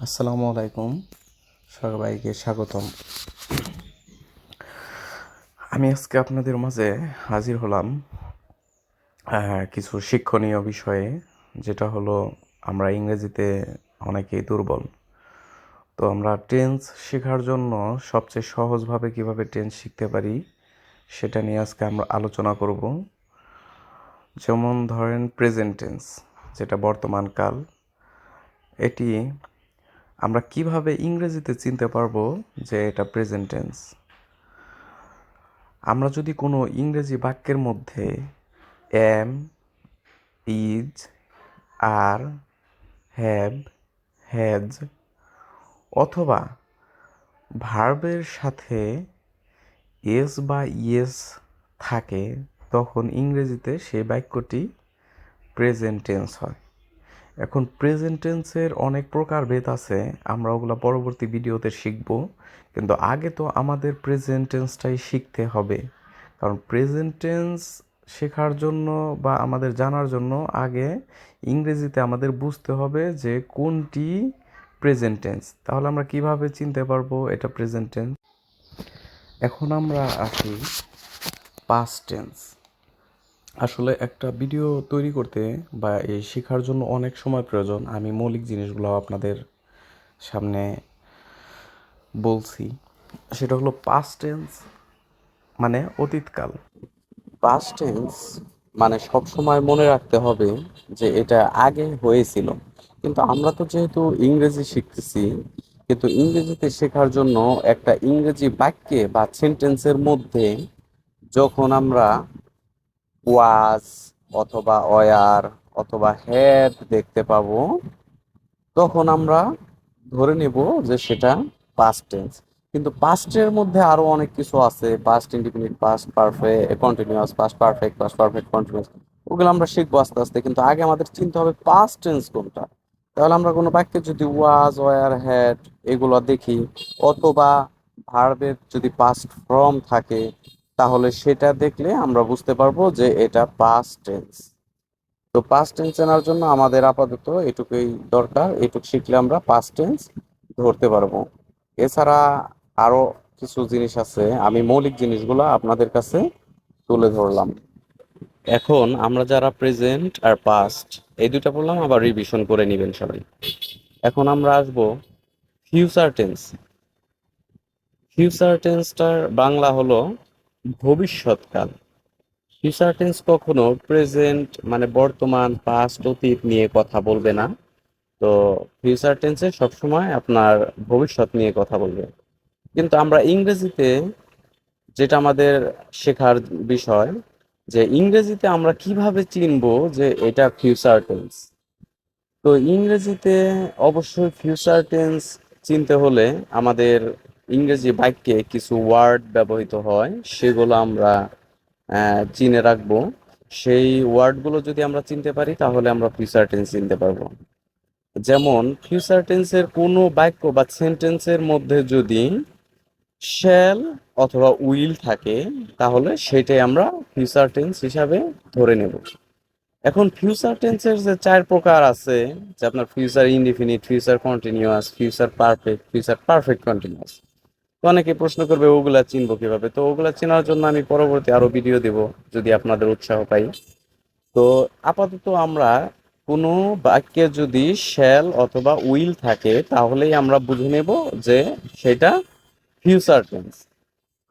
আসসালামু আলাইকুম, সবাইকে স্বাগতম। আমি আজকে আপনাদের মাঝে হাজির হলাম কিছু শিক্ষণীয় বিষয়ে, যেটা হলো আমরা ইংরেজিতে অনেকেই দুর্বল। তো আমরা টেন্স শেখার জন্য সবচেয়ে সহজভাবে কিভাবে টেন্স শিখতে পারি সেটা নিয়ে আজকে আমরা আলোচনা করব। যেমন ধরেন প্রেজেন্ট টেন্স, যেটা বর্তমান কাল, এটি আমরা কিভাবে ইংরেজিতে চিনতে পারবো যে এটা প্রেজেন্ট টেন্স। আমরা যদি কোনো ইংরেজি বাক্যের মধ্যে am, is, are, have, has অথবা ভার্বের সাথে এস বা ইয়েস থাকে, তখন ইংরেজিতে সেই বাক্যটি প্রেজেন্ট টেন্স হয়। এখন প্রেজেন্ট টেন্সের অনেক প্রকারভেদ আছে, আমরা ওগুলো পরবর্তী ভিডিওতে শিখব, কিন্তু আগে তো আমাদের প্রেজেন্ট টেন্সটাই শিখতে হবে। কারণ প্রেজেন্ট টেন্স শেখার জন্য বা আমাদের জানার জন্য আগে ইংরেজিতে আমাদের বুঝতে হবে যে কোনটি প্রেজেন্ট টেন্স। তাহলে আমরা কিভাবে চিনতে পারবো এটা প্রেজেন্ট টেন্স। এখন আমরা আসি পাস্ট টেন্স। আসলে একটা ভিডিও তৈরি করতে বা এই শেখার জন্য অনেক সময় প্রয়োজন। আমি মৌলিক জিনিসগুলো আপনাদের সামনে বলছি। সেটা হলো পাস্ট টেন্স মানে অতীতকাল। পাস্ট টেন্স মানে সব সময় মনে রাখতে হবে যে এটা আগে হয়েছিল। কিন্তু আমরা তো যেহেতু ইংরেজি শিখতেছি, কিন্তু ইংরেজিতে শেখার জন্য একটা ইংরেজি বাক্যে বা সেন্টেন্সের মধ্যে যখন আমরা ওয়াজ অথবা ওয়ার অথবা হ্যাড দেখতে পাবো, তখন আমরা ধরে নেব যে সেটা পাস্ট টেন্স। কিন্তু পাস্টের মধ্যে আরো অনেক কিছু আছে, past indefinite, past perfect continuous, past perfect continuous. ওগুলো আমরা শিখবো আস্তে আস্তে, কিন্তু আগে আমাদের চিনতে হবে পাস্ট টেন্স কোনটা। তাহলে আমরা কোনো বাক্যে যদি ওয়াজ, ওয়ার, হ্যাড এগুলো দেখি, অথবা ভার্বের যদি পাস্ট ফর্ম থাকে, তাহলে সেটা দেখলে আমরা বুঝতে পারবো যে এটা পাস্ট টেন্স। তো পাস্ট টেন্স জানার জন্য আমাদের আপাতত এটুকুই দরকার, এটুকু শিখলে আমরা পাস্ট টেন্স ধরতে পারবো। এছাড়া আরো কিছু জিনিস আছে, আমি মৌলিক জিনিসগুলো আপনাদের কাছে তুলে ধরলাম। এখন আমরা যারা প্রেজেন্ট আর পাস্ট এই দুইটা বললাম, আবার রিভিশন করে নেবেন সবাই। এখন আমরা আসবো ফিউচার টেন্স। ফিউচার টেন্সটার বাংলা হলো ভবিষ্যৎকাল। ফিউচার টেন্স কখনো প্রেজেন্ট মানে বর্তমান, পাস্ট, অতীত নিয়ে কথা বলবে না। তো ফিউচার টেন্সে সবসময় আপনার ভবিষ্যৎ নিয়ে কথা বলবে। কিন্তু আমরা ইংরেজিতে যেটা আমাদের শেখার বিষয়, যে ইংরেজিতে আমরা কিভাবে চিনবো যে এটা ফিউচার টেন্স। তো ইংরেজিতে অবশ্যই ফিউচার টেন্স চিনতে হলে আমাদের ইংরেজি বাক্যে কিছু ওয়ার্ড ব্যবহৃত হয়, সেগুলো আমরা চিনে রাখবো। সেই ওয়ার্ডগুলো যদি আমরা চিনতে পারি, তাহলে আমরা ফিউচার টেন্স চিনতে পারবো। যেমন ফিউচার টেন্সের কোনো বাক্য বা সেন্টেন্সের মধ্যে যদি শ্যাল অথবা উইল থাকে, তাহলে সেটাই আমরা ফিউচার টেন্স হিসাবে ধরে নেব। এখন ফিউচার টেন্সের যে চার প্রকার আছে, যে আপনার future indefinite, future continuous, future perfect, future perfect continuous. তো অনেকে প্রশ্ন করবে ওগুলা চিনবো কিভাবে। তো ওগুলা চেনার জন্য আমি পরবর্তী আরো ভিডিও দেব, যদি আপনাদের উৎসাহ পাই। তো আপাতত আমরা কোনো বাক্যে যদি শ্যাল অথবা উইল থাকে, তাহলেই আমরা বুঝে নেব যে সেটা ফিউচার টেন্স।